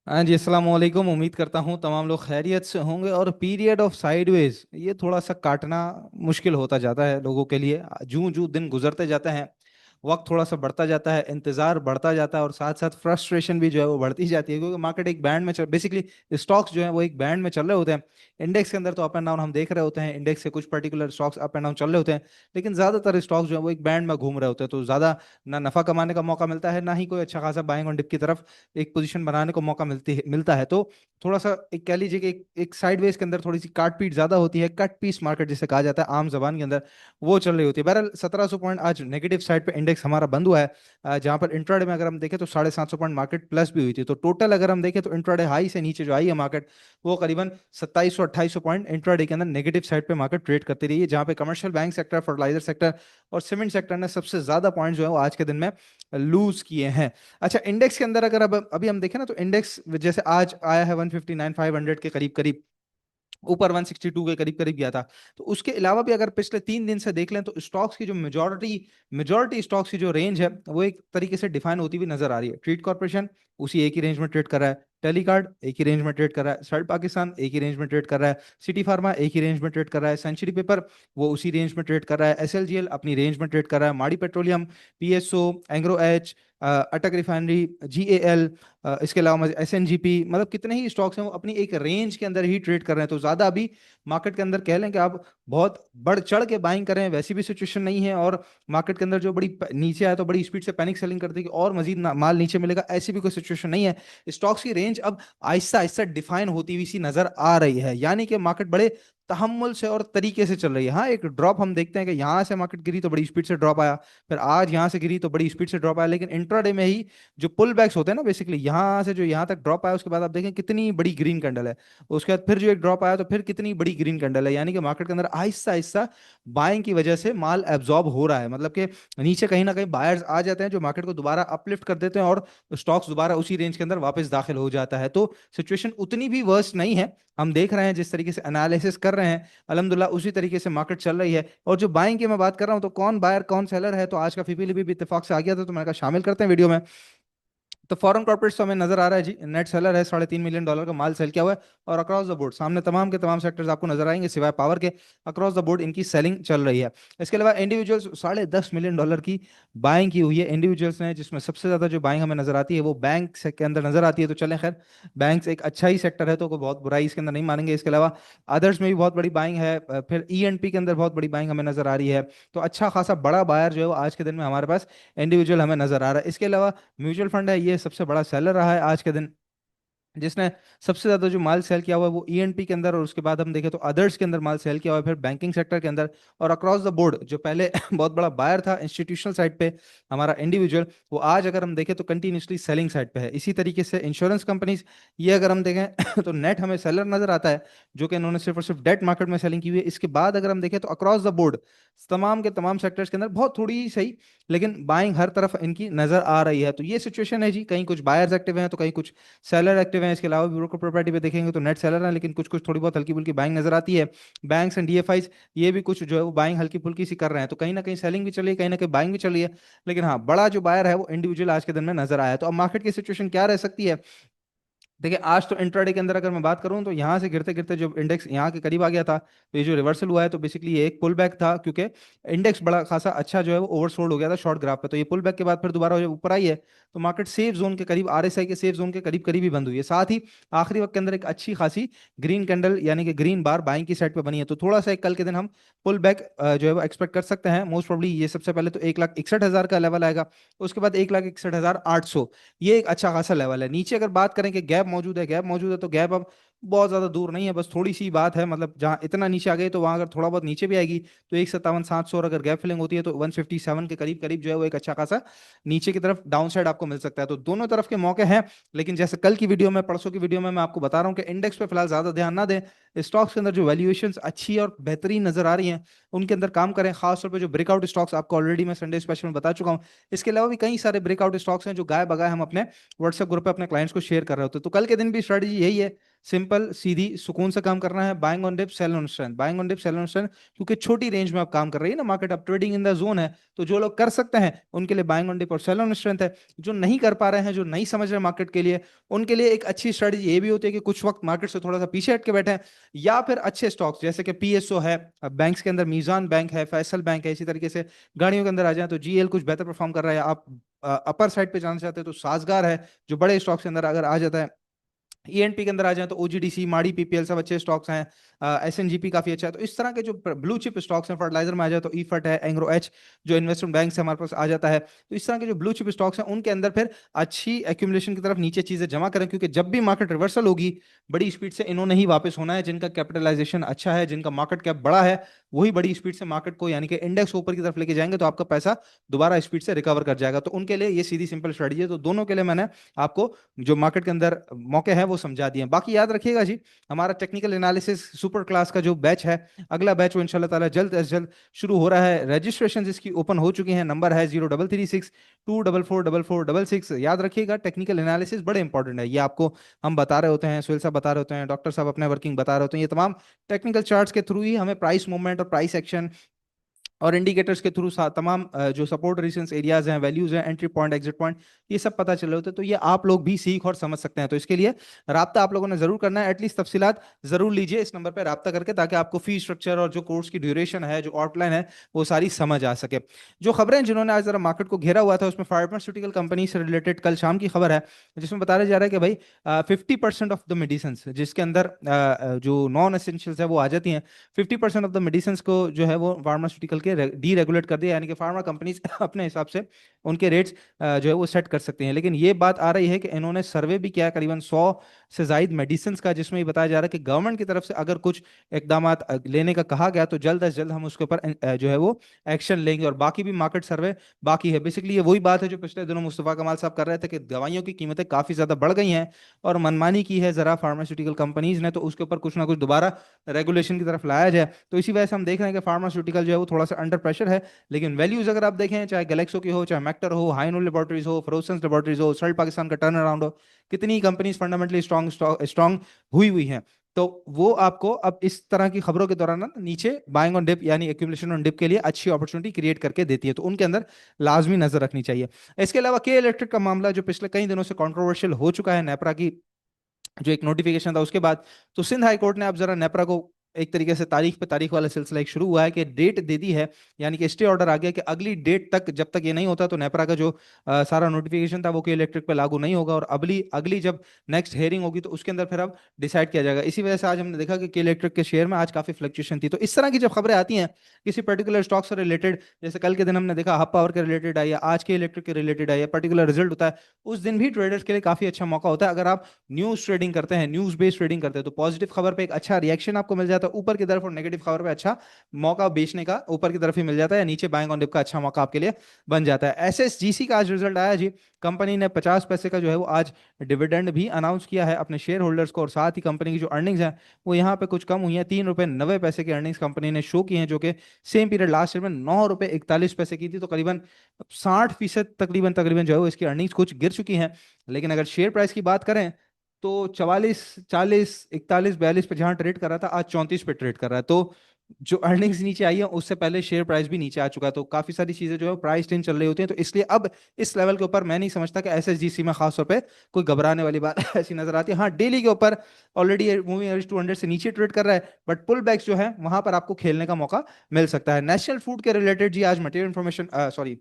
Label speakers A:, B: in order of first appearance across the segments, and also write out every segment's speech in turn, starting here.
A: हाँ जी, अस्सलाम वालेकुम। उम्मीद करता हूँ तमाम लोग खैरियत से होंगे। और पीरियड ऑफ साइडवेज ये थोड़ा सा काटना मुश्किल होता जाता है लोगों के लिए। जूं जूं दिन गुजरते जाते हैं, वक्त थोड़ा सा बढ़ता जाता है, इंतजार बढ़ता जाता है, और साथ साथ फ्रस्ट्रेशन भी जो है वो बढ़ती जाती है, क्योंकि मार्केट एक बैंड में चल, बेसिकली स्टॉक्स जो है वो एक बैंड में चल रहे होते हैं। इंडेक्स के अंदर तो अप एंड डाउन हम देख रहे होते हैं, इंडेक्स से कुछ particular stocks up and down चल रहे होते हैं, लेकिन ज्यादातर स्टॉक्स जो है वो एक बैंड में घूम रहे होते हैं। तो ज्यादा ना नफा कमाने का मौका मिलता है, ना ही कोई अच्छा खासा बाइंग ऑन डिप की तरफ एक पोजीशन बनाने को मौका मिलता है। तो थोड़ा सा एक कह लीजिए कि एक साइडवेज के अंदर थोड़ी सी काट पीट ज्यादा होती है, कट पीस मार्केट जिसे कहा जाता है आम जबान के अंदर, वो चल रही होती है। बहरहाल 1700 पॉइंट आज नेगेटिव साइड पे इंडेक्स हमारा बंद हुआ है। जहां पर इंट्राडे में अगर हम देखें तो 750 पॉइंट मार्केट प्लस भी हुई थी। तो टोटल अगर हम देखें तो इंट्राडे हाई से नीचे जो आई है मार्केट, वो करीबन 2700 2800 पॉइंट इंट्राडे के अंदर नेगेटिव साइड पे मार्केट ट्रेड करती रही है, जहां पे commercial bank sector, fertiliser sector और सीमेंट सेक्टर ने सबसे ज्यादा पॉइंट जो है वो आज के दिन में लूज किए हैं। अच्छा, इंडेक्स के अंदर अगर अब अभी हम देखें ना, तो इंडेक्स जैसे आज आया है 159 500 के करीब करीब, ऊपर 162 के करीब करीब गया था। तो उसके अलावा भी अगर पिछले 3 दिन से देख लें, तो स्टॉक्स की जो मेजॉरिटी मेजॉरिटी स्टॉक्स की जो रेंज है वो एक तरीके से डिफाइन होती हुई नजर आ रही है। ट्रीट कॉर्पोरेशन उसी एक ही रेंज में ट्रेड कर रहा है, टेलीकार्ड एक ही रेंज में ट्रेड कर रहा है, सर्ड पाकिस्तान एक ही रेंज में ट्रेड कर रहा है, सिटी फार्मा एक ही रेंज में ट्रेड कर रहा है, सेंचुरी पेपर वो उसी रेंज में ट्रेड कर रहा है, एसएलजीएल अपनी रेंज में ट्रेड कर रहा है, माड़ी पेट्रोलियम, पीएसओ, एंग्रो एच, अटक रिफाइनरी, जीएएल, इसके अलावा एसएनजीपी, मतलब कितने ही स्टॉक्स हैं वो अपनी एक रेंज के अंदर ही ट्रेड कर रहे हैं। तो ज्यादा अभी मार्केट के अंदर कह लें कि आप बहुत बढ़ चढ़ के बाइंग कर रहे हैं वैसी भी सिचुएशन नहीं है, और मार्केट के अंदर जो बड़ी नीचे आया तो बड़ी स्पीड से पैनिक सेलिंग करते कि और मजीद माल नीचे मिलेगा, ऐसी भी कोई सिचुएशन नहीं है। स्टॉक्स की रेंज अब आहिस्ता आहिस्ता डिफाइन होती हुई सी नजर आ रही है, यानी कि मार्केट बड़े तहम्मुल से और तरीके से चल रही है। हाँ, एक ड्रॉप हम देखते हैं कि यहाँ से मार्केट गिरी तो बड़ी स्पीड से ड्रॉप आया, फिर आज यहाँ से गिरी तो बड़ी स्पीड से ड्रॉप आया, लेकिन इंट्राडे में ही जो पुल बैक्स होते हैं ना, बेसिकली यहाँ से जो यहाँ तक ड्रॉप आया उसके बाद आप देखें कितनी बड़ी ग्रीन कैंडल है, उसके बाद फिर जो एक ड्रॉप आया तो फिर कितनी बड़ी ग्रीन कैंडल है, यानी कि मार्केट के अंदर आहिस्ता आहिस्ता बाइंग की वजह से माल एब्जॉर्ब हो रहा है। मतलब कि नीचे कहीं ना कहीं बायर्स आ जाते हैं जो मार्केट को दोबारा अपलिफ्ट कर देते हैं, और स्टॉक्स दोबारा उसी रेंज के अंदर वापस दाखिल हो जाता है। तो सिचुएशन उतनी भी वर्स्ट नहीं है। हम देख रहे हैं जिस तरीके से एनालिसिस कर रहे हैं, अल्हम्दुलिल्लाह उसी तरीके से मार्केट चल रही है। और जो बाइंग की मैं बात कर रहा हूँ, तो कौन बायर कौन सेलर है, तो आज का फीपीली भी इत्तेफाक से आ गया था, तो मैंने कहा शामिल करते हैं वीडियो में। तो फॉरेन कॉर्पोरेट्स तो हमें नजर आ रहा है जी, नेट सेलर है, $3.5 मिलियन का माल सेल किया हुआ है। और अक्रॉस द बोर्ड सामने तमाम के तमाम सेक्टर्स आपको नजर आएंगे सिवाय पावर के, अक्रॉस द बोर्ड इनकी सेलिंग चल रही है। इसके अलावा इंडिविजुअल्स $10.5 मिलियन की बाइंग की हुई है इंडिविजुअल्स ने, जिसमें सबसे ज्यादा जो बाइंग हमें नजर आती है वो बैंक के अंदर नजर आती है। तो चलें खैर, बैंक एक अच्छा ही सेक्टर है, तो कोई बहुत बुराई इसके अंदर नहीं मानेंगे। इसके अलावा अदर्स में भी बहुत बड़ी बाइंग है, फिर ईएनपी के अंदर बहुत बड़ी बाइंग हमें नजर आ रही है। तो अच्छा खासा बड़ा बायर जो है वो आज के दिन में हमारे पास इंडिविजुअल हमें नजर आ रहा है। इसके अलावा म्यूचुअल फंड है, ये सबसे बड़ा सेलर रहा है आज के दिन, जिसने सबसे ज्यादा जो माल सेल किया हुआ है वो ईएनपी के अंदर, और उसके बाद हम देखें तो अदर्स के अंदर माल सेल किया हुआ है, फिर बैंकिंग सेक्टर के अंदर। और अक्रॉस द बोर्ड जो पहले बहुत बड़ा बायर था इंस्टीट्यूशनल साइड पे हमारा इंडिविजुअल, वो आज अगर हम देखें तो कंटिन्यूसली सेलिंग साइड पे है। इसी तरीके से इंश्योरेंस कंपनीज, ये अगर हम देखें तो नेट हमें सेलर नजर आता है, जो कि इन्होंने सिर्फ और सिर्फ डेट मार्केट में सेलिंग की हुई है। इसके बाद अगर हम देखें तो अक्रॉस द बोर्ड तमाम के तमाम सेक्टर्स के अंदर बहुत थोड़ी ही सही, लेकिन बाइंग हर तरफ इनकी नजर आ रही है। तो ये सिचुएशन है जी, कहीं कुछ बायर्स एक्टिव हैं तो कहीं कुछ सेलर एक्टिव हैं। इसके अलावा ब्रोकर प्रॉपर्टी पे देखेंगे तो नेट सेलर है, लेकिन कुछ कुछ थोड़ी बहुत हल्की फुल्की बाइंग नजर आती है। बैंक्स एंड डीएफआईज, ये भी कुछ जो है वो बाइंग हल्की फुल्की सी कर रहे हैं। तो कहीं ना कहीं सेलिंग भी चली है, कहीं ना कहीं बाइंग भी चली है, लेकिन हाँ, बड़ा जो बायर है वो इंडिविजुअल आज के दिन में नजर आया है। तो अब मार्केट की सिचुएशन क्या रह सकती है? देखिए, आज तो इंट्राडे के अंदर अगर मैं बात करूं तो यहाँ से गिरते गिरते जो इंडेक्स यहाँ के करीब आ गया था, तो ये जो रिवर्सल हुआ है तो बेसिकली ये एक पुल बैक था, क्योंकि इंडेक्स बड़ा खासा अच्छा जो है वो ओवरसोल्ड हो गया था शॉर्ट ग्राफ पे। तो ये पुल बैक के बाद फिर दोबारा जब ऊपर आई है, तो मार्केट सेफ जोन के करीब, आरएसआई के सेफ जोन के करीब करीब ही बंद हुई है। साथ ही आखिरी वक्त के अंदर एक अच्छी खासी ग्रीन कैंडल यानी कि ग्रीन बार बाइंग की साइड पे बनी है। तो थोड़ा सा एक कल के दिन हम पुल बैक जो है वो एक्सपेक्ट कर सकते हैं। मोस्ट प्रोबली ये सबसे पहले तो 1,61,000 का लेवल आएगा, उसके बाद 1,61,800, ये एक अच्छा खासा लेवल है। नीचे अगर बात करें कि गैप मौजूद है, गैप मौजूद है, तो गैप अब बहुत ज्यादा दूर नहीं है, बस थोड़ी सी बात है। मतलब जहां इतना नीचे आ गई तो वहां अगर थोड़ा बहुत नीचे भी आएगी तो 1,57,700, और अगर गैप फिलिंग होती है तो 157 के करीब करीब जो है वो एक अच्छा खासा नीचे की तरफ डाउन साइड आपको मिल सकता है। तो दोनों तरफ के मौके हैं, लेकिन जैसे कल की वीडियो में, परसों की वीडियो में मैं आपको बता रहा हूँ कि इंडेक्स पे फिलहाल ज्यादा ध्यान ना दें। स्टॉक्स के अंदर जो वैल्यूएशंस अच्छी और बेहतरीन नजर आ रही हैं उनके अंदर काम करें, खासतौर पर जो ब्रेकआउट स्टॉक्स आपको ऑलरेडी मैं संडे स्पेशल में बता चुका हूँ। इसके अलावा भी कई सारे ब्रेकआउट स्टॉक्स हैं जो गाय बगाए हम अपने व्हाट्सएप ग्रुप पे अपने क्लाइंट्स को शेयर कर रहे होते हैं। तो कल के दिन भी स्ट्रेटजी यही है, सिंपल सीधी सुकून से काम करना है, buying on dip sell on strength, buying on dip sell on strength, क्योंकि छोटी रेंज में आप काम कर रही है ना मार्केट, अब ट्रेडिंग इन द जोन है, तो जो लोग कर सकते हैं उनके लिए बाइंग ऑन डिप और सेल ऑन स्ट्रेंथ है। जो नहीं कर पा रहे हैं, जो नहीं समझ रहे मार्केट के लिए, उनके लिए एक अच्छी स्ट्रेटजी ये भी होती है कि कुछ वक्त मार्केट से थोड़ा सा पीछे हट के बैठे हैं, या फिर अच्छे स्टॉक्स जैसे कि पीएसओ है, बैंक्स के अंदर मीजान बैंक है, फैसल बैंक है, इसी तरीके से गाड़ियों के अंदर आ जाए तो जीएल कुछ बेहतर परफॉर्म कर रहा है, आप अपर साइड पे जाना चाहते हैं तो साजगार है जो बड़े स्टॉक्स के अंदर अगर आ जाता है, ईएनपी के अंदर आ जाए तो ओजीडीसी, माड़ी, पीपीएल सब अच्छे स्टॉक्स हैं, एसएनजीपी काफी अच्छा है। तो इस तरह के जो ब्लू चिप स्टॉक्स हैं, फर्टिलाइजर में आ जाए तो ईफट है, एंग्रो एच जो इन्वेस्टमेंट बैंक से हमारे पास आ जाता है, तो इस तरह के जो ब्लू चिप स्टॉक्स हैं उनके अंदर फिर अच्छी एक्यूमुलेशन की तरफ नीचे चीजें जमा करें, क्योंकि जब भी मार्केट रिवर्सल होगी बड़ी स्पीड से इन्होंने ही वापस होना है, जिनका कैपिटलाइजेशन अच्छा है, जिनका मार्केट कैप बड़ा है, वही बड़ी स्पीड से मार्केट को यानी कि इंडेक्स ऊपर की तरफ लेके जाएंगे, तो आपका पैसा दोबारा स्पीड से रिकवर कर जाएगा। तो उनके लिए ये सीधी सिंपल स्ट्रेटजी है। तो दोनों के लिए मैंने आपको जो मार्केट के अंदर मौके हैं वो समझा दिए हैं। बाकी याद रखिएगा जी, हमारा टेक्निकल एनालिसिस सुपर क्लास का जो बैच है, अगला बैच वो इंशाल्लाह ताला जल्द अज जल्द शुरू हो रहा है। रजिस्ट्रेशन इसकी ओपन हो चुकी हैं, नंबर है 0336 2444466। याद रखिएगा टेक्निकल एनालिसिस बड़े इंपॉर्टेंट है, ये आपको हम बता रहे होते हैं, सुहेल साहब बता रहे होते हैं, डॉक्टर साहब अपने वर्किंग बता रहे होते हैं, ये तमाम टेक्निकल चार्ट्स के थ्रू ही हमें प्राइस मूवमेंट और प्राइस एक्शन और इंडिकेटर्स के थ्रू तमाम जो सपोर्ट रेजिस्टेंस एरियाज हैं, वैल्यूज हैं, एंट्री पॉइंट, एग्जिट पॉइंट, ये सब पता चले होते हैं। तो ये आप लोग भी सीख और समझ सकते हैं। तो इसके लिए राब्ता आप लोगों ने जरूर करना है, एटलीस्ट तफसीलात जरूर लीजिए इस नंबर पर राब्ता करके, ताकि आपको फी स्ट्रक्चर और जो कोर्स की ड्यूरेशन है, जो आउटलाइन है, वो सारी समझ आ सके। जो खबरें जिन्होंने आज जरा मार्केट को घेरा हुआ था, उसमें फार्मास्यूटिकल कंपनी से रिलेटेड कल शाम की खबर है, जिसमें बताया जा रहा है कि भाई 50% ऑफ द मेडिसिन जिसके अंदर जो नॉन एसेंशियल्स है वो आ जाती हैं, 50% ऑफ द मेडिसिन को जो है वो फार्मास्यूटिकल के डी रेगुलेट कर दिया, यानी कि फार्मा कंपनीज अपने हिसाब से उनके रेट्स जो है वो सेट कर सकते हैं। लेकिन ये बात आ रही है कि इन्होंने सर्वे भी किया करीबन 100 से जायद मेडिसिन का, जिसमें ये बताया जा रहा है कि गवर्नमेंट की तरफ से अगर कुछ इकदाम लेने का कहा गया तो जल्द अज जल्द हम उसके ऊपर जो है वो एक्शन लेंगे। और बाकी भी मार्केट सर्वे बाकी है। बेसिकली ये वही बात है जो पिछले दिनों मुस्तफा कमाल साहब कर रहे थे कि दवाइयों की कीमतें काफी ज्यादा बढ़ गई हैं और मनमानी की है जरा फार्मास्यूटिकल कंपनीज ने, तो उसके ऊपर कुछ ना कुछ दोबारा रेगुलेशन की तरफ लाया जाए। तो इसी वजह से हम देख रहे हैं कि फार्मास्यूटिकल जो है वो थोड़ा सा अंडर प्रेशर है। लेकिन वैल्यूज अगर आप देखें, चाहे गैलेक्सो की हो, चाहे मैक्टर हो, हाइनोल लेबोरेटरीज हो, फ्रोसेंस लेबोरेटरीज हो, सर्ट पाकिस्तान का टर्न अराउंड हो, कितनी कंपनीज फंडामेंटली स्ट्रॉन्ग स्ट्रॉन्ग हुई हुई हैं, तो वो आपको अब इस तरह की खबरों के दौरान ना नीचे बाइंग ऑन डिप यानी एक्यूमुलेशन ऑन डिप के लिए अच्छी अपॉर्चुनिटी क्रिएट करके देती है, तो उनके अंदर लाजमी नजर रखनी चाहिए। इसके अलावा के इलेक्ट्रिक का मामला जो पिछले कई दिनों से कंट्रोवर्शियल हो चुका है, नेपरा की जो एक नोटिफिकेशन था उसके बाद, तो सिंध हाई कोर्ट ने अब जरा नेपरा को एक तरीके से तारीख पे तारीख वाला सिलसिला एक शुरू हुआ है कि डेट दे दी है, यानी कि स्टे ऑर्डर आ गया कि अगली डेट तक जब तक ये नहीं होता तो नेपरा का जो सारा नोटिफिकेशन था वो के इलेक्ट्रिक पे लागू नहीं होगा, और अगली अगली जब नेक्स्ट हेयरिंग होगी तो उसके अंदर फिर अब डिसाइड किया जाएगा। इसी वजह से आज हमने देखा कि के इलेक्ट्रिक के शेयर में आज काफी फ्लक्चुएशन थी। तो इस तरह की जब खबरें आती हैं किसी पर्टिकुलर स्टॉक से रिलेटेड, जैसे कल के दिन हमने देखा हब पावर के रिलेटेड आई है, आज के इलेक्ट्रिक के रिलेटेड आई है, पर्टिकुलर रिजल्ट होता है, उस दिन भी ट्रेडर्स के लिए काफी अच्छा मौका होता है। अगर आप न्यूज ट्रेडिंग करते हैं, न्यूज बेस्ड ट्रेडिंग करते हैं, तो पॉजिटिव खबर पे एक अच्छा रिएक्शन आपको मिल जाता है ऊपर की तरफ, और नेगेटिव खबर पे अच्छा मौका बेचने का ऊपर की तरफ ही मिल जाता है, या नीचे बाइंग ऑन डिप का अच्छा मौका आपके लिए बन जाता है। एसएसजीसी का आज रिजल्ट आया जी, कंपनी ने 50 पैसे का जो है वो आज डिविडेंड भी अनाउंस किया है अपने शेयर होल्डर्स को, और साथ ही कंपनी की जो अर्निंग्स है वो यहाँ पे कुछ कम हुई है, 3 रुपए 90 पैसे की अर्निंग्स कंपनी ने शो की हैं, जो कि सेम पीरियड लास्ट ईयर में 9 रुपए 41 पैसे की थी। तो करीबन 60% तकरीबन तकरीबन जो है वो इसकी अर्निंग्स कुछ गिर चुकी हैं। लेकिन अगर शेयर प्राइस की बात करें तो 44 40 41 42 पे जहां ट्रेड कर रहा था, आज 34 पे ट्रेड कर रहा है। तो जो अर्निंग्स नीचे आई है उससे पहले शेयर प्राइस भी नीचे आ चुका है। तो काफी सारी चीजें जो है प्राइस टेन चल रही होती हैं। तो इसलिए अब इस लेवल के ऊपर मैं नहीं समझता कि एसएसजीसी में खास तौर पे कोई घबराने वाली बात ऐसी नजर आती है। हाँ, डेली के ऊपर ऑलरेडी मूविंग एवरेज 200 से नीचे ट्रेड कर रहा है, बट पुल बैक्स जो है वहां पर आपको खेलने का मौका मिल सकता है। नेशनल फूड के रिलेटेड जी आज material information sorry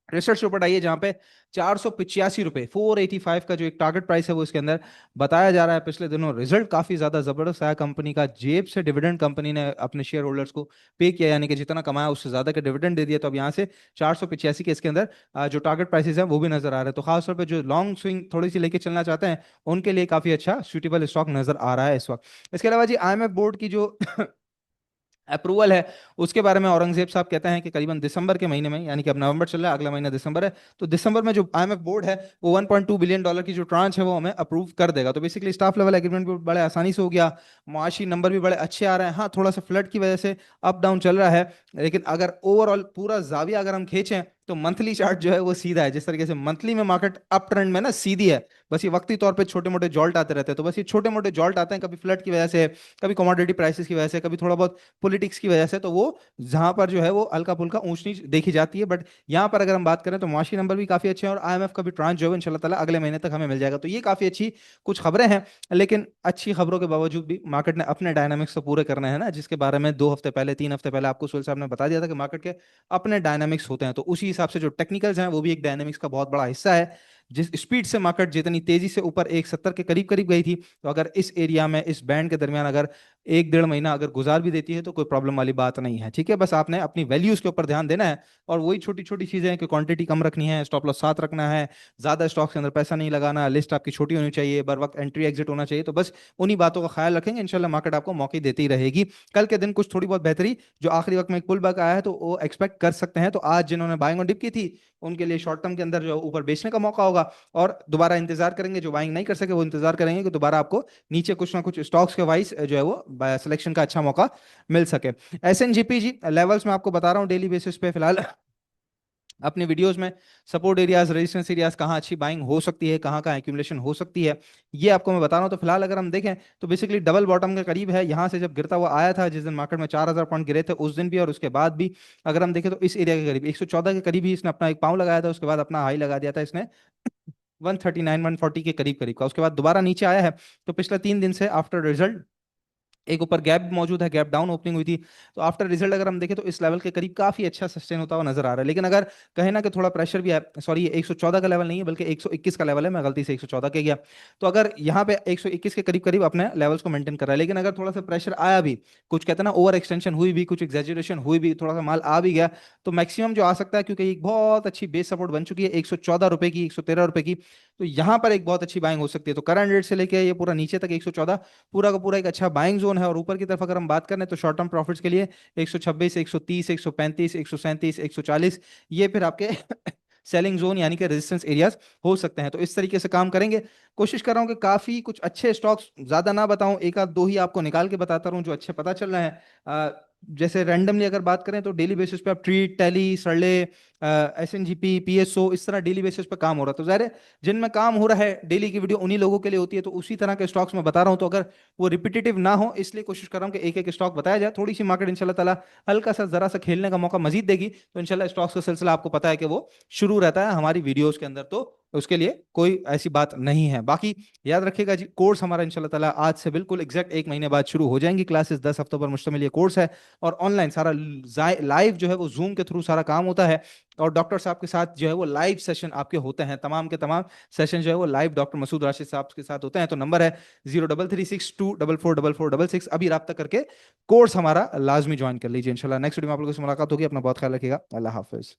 A: research report आई है, जहां पे 485 रुपए 485 का जो एक टारगेट प्राइस है वो इसके अंदर बताया जा रहा है। पिछले दिनों रिजल्ट काफी ज्यादा जबरदस्त आया कंपनी का, जेब से डिविडेंड कंपनी ने अपने शेयर होल्डर्स को पे किया, यानी कि जितना कमाया उससे ज्यादा का डिविडेंड दे दिया। तो अब यहाँ से 485 के इसके अंदर जो टारगेट प्राइसेस हैं वो भी नजर आ रहे हैं। तो खासतौर पर जो लॉन्ग स्विंग थोड़ी सी लेके चलना चाहते हैं उनके लिए काफी अच्छा सूटेबल स्टॉक नजर आ रहा है इस वक्त। इसके अलावा जी आईएमएफ बोर्ड की जो अप्रूवल है उसके बारे में औरंगजेब साहब कहते हैं कि करीबन दिसंबर के महीने में, यानी कि अब नवंबर चल रहा है, अगला महीना दिसंबर है, तो दिसंबर में जो आईएमएफ बोर्ड है वो 1.2 बिलियन डॉलर की जो ट्रांच है वो हमें अप्रूव कर देगा। तो बेसिकली स्टाफ लेवल एग्रीमेंट भी बड़े आसानी से हो गया, मुआशी नंबर भी बड़े अच्छे आ रहे हैं। हाँ, थोड़ा सा फ्लड की वजह से अप डाउन चल रहा है, लेकिन अगर ओवरऑल पूरा जाविया अगर हम खींचें तो मंथली चार्ट जो है वो सीधा है, जिस तरीके से मंथली में मार्केट अप ट्रेंड में ना सीधी है, बस ये वक्ती तौर पे छोटे मोटे जॉल्ट आते रहते हैं। तो बस ये छोटे मोटे जॉल्ट आते हैं, कभी फ्लड की वजह से, कभी कमोडिटी प्राइसेस की वजह से, कभी थोड़ा बहुत पॉलिटिक्स की वजह से, तो वो जहां पर जो है वो हल्का फुल्का ऊंच नीच देखी जाती है। बट यहाँ पर अगर हम बात करें तो मुआशी नंबर भी काफी अच्छे हैं, और आईएमएफ का भी ट्रांस जो है इंशाल्लाह ताला अगले महीने तक हमें मिल जाएगा। तो ये काफी अच्छी कुछ खबरें हैं। लेकिन अच्छी खबरों के बावजूद भी मार्केट ने अपने डायनामिक्स तो पूरे करने हैं ना, जिसके बारे में 2 हफ्ते पहले 3 हफ्ते पहले आपको सुहेल साहब ने बता दिया था कि मार्केट के अपने डायनामिक्स होते हैं। तो उसी हिसाब से जो टेक्निकल्स हैं वो भी एक डायनामिक्स का बहुत बड़ा हिस्सा है। जिस स्पीड से मार्केट जितनी तेजी से ऊपर 170 के करीब करीब गई थी, तो अगर इस एरिया में इस बैंड के दरमियान अगर 1 डेढ़ महीना अगर गुजार भी देती है तो कोई प्रॉब्लम वाली बात नहीं है। ठीक है, बस आपने अपनी वैल्यूज के ऊपर ध्यान देना है, और वही छोटी छोटी चीजें हैं कि क्वांटिटी कम रखनी है, स्टॉप लॉस 7 रखना है, ज्यादा स्टॉक के अंदर पैसा नहीं लगाना, लिस्ट आपकी छोटी होनी चाहिए, बर वक्त एंट्री एग्जिट होना चाहिए। तो बस उन्हीं बातों का ख्याल रखेंगे, इंशाल्लाह मार्केट आपको मौके देती ही रहेगी। कल के दिन कुछ थोड़ी बहुत बेहतरी जो आखिरी वक्त में एक पुल बैक आया है तो वो एक्सपेक्ट कर सकते हैं। तो आज जिन्होंने बाइंग और डिप की थी उनके लिए शॉर्ट टर्म के अंदर जो ऊपर बेचने का मौका होगा, और दोबारा इंतजार करेंगे, जो बाइंग नहीं कर सके वो इंतजार करेंगे कि दोबारा आपको नीचे कुछ ना कुछ स्टॉक्स के वाइज जो है वो सिलेक्शन का अच्छा मौका मिल सके। एसएनजीपी जी लेवल्स में आपको बता रहा हूँ डेली बेसिस पे फिलहाल अपने वीडियोस में, सपोर्ट एरियाज रेजिस्टेंस एरियाज, कहाँ अच्छी बाइंग हो सकती है, कहाँ कहाँ एक्यूमुलेशन हो सकती है, ये आपको मैं बता रहा हूँ। तो फिलहाल अगर हम देखें तो बेसिकली डबल बॉटम के करीब है, यहाँ से जब गिरता हुआ आया था जिस दिन मार्केट में 4000 पॉइंट गिरे थे उस दिन भी और उसके बाद भी, अगर हम देखें तो इस एरिया के करीब 114 के करीब ही इसने अपना एक पाँव लगाया था, उसके बाद अपना हाई लगा दिया था इसने 139 140 के करीब करीब का, उसके बाद दोबारा नीचे आया है। तो पिछले 3 दिन से आफ्टर रिजल्ट एक ऊपर गैप मौजूद है, गैप डाउन ओपनिंग हुई थी, तो आफ्टर रिजल्ट अगर हम देखें तो इस लेवल के करीब काफी अच्छा सस्टेन होता हुआ नजर आ रहा है। लेकिन अगर कहे ना कि थोड़ा प्रेशर भी है, सॉरी ये 114 का लेवल नहीं है बल्कि 121 का लेवल है, मैं गलती से 114 के गया, तो अगर यहाँ पे 121 के करीब करीब अपने लेवल्स को मेंटेन कर रहा है। लेकिन अगर थोड़ा सा प्रेशर आया भी, कुछ कहते हैं ना ओवर एक्सटेंशन हुई भी, कुछ एग्जेजरेशन हुई भी, थोड़ा सा माल आ भी गया, तो मैक्सिमम जो आ सकता है, क्योंकि एक बहुत अच्छी बेस सपोर्ट बन चुकी है 114 रुपए की, 113 रुपए की, तो यहाँ पर एक बहुत अच्छी बाइंग हो सकती है। तो करंट रेट से लेके ये पूरा नीचे तक 114 पूरा का पूरा एक अच्छा बाइंग जोन है। और ऊपर की तरफ अगर हम बात करें तो शॉर्ट टर्म प्रॉफिट्स के लिए 126 130 135 137 140, ये फिर आपके सेलिंग जोन यानी कि रेजिस्टेंस एरियाज हो सकते हैं। तो इस तरीके से काम करेंगे। कोशिश कर रहा हूं कि काफी कुछ अच्छे स्टॉक्स, ज्यादा ना बताऊं, एक आध दो ही आपको निकाल के बताता रहूं जो अच्छे पता चल रहे हैं। जैसे रैंडमली अगर बात करें तो डेली बेसिस पे आप ट्रीट, टैली, सरले, एसएनजीपी, पीएसओ, इस तरह डेली बेसिस पे काम हो रहा है। तो जाहिर है जिनमें काम हो रहा है डेली की वीडियो उन्हीं लोगों के लिए होती है, तो उसी तरह के स्टॉक्स में बता रहा हूं। तो अगर वो रिपीटेटिव ना हो इसलिए कोशिश कर रहा हूं कि एक एक स्टॉक बताया जाए, थोड़ी सी मार्केट इंशाल्लाह ताला हल्का सा जरा सा खेलने का मौका मजीद देगी, तो इंशाल्लाह स्टॉक्स का सिलसिला आपको पता है कि वो शुरू रहता है हमारी वीडियोस के अंदर। तो उसके लिए कोई ऐसी बात नहीं है। बाकी याद रखिएगा जी, कोर्स हमारा इंशाल्लाह ताला आज से बिल्कुल एग्जैक्ट 1 महीने बाद शुरू हो जाएंगी क्लासेस, 10 हफ्तों पर मुश्तमिल ये कोर्स है, और ऑनलाइन सारा लाइव जो है वो जूम के थ्रू सारा काम होता है, और डॉक्टर साहब के साथ जो है वो लाइव सेशन आपके होते हैं, तमाम के तमाम सेशन जो है वो लाइव डॉक्टर मसूद राशिद साहब के साथ होते हैं। तो नंबर है 0336244466, अभी रब्ता करके कोर्स हमारा लाजमी ज्वाइन कर लीजिए। इंशाल्लाह नेक्स्ट वीडियो में आप लोगों से मुलाकात होगी। अपना बहुत ख्याल रखिएगा। अल्लाह हाफिज।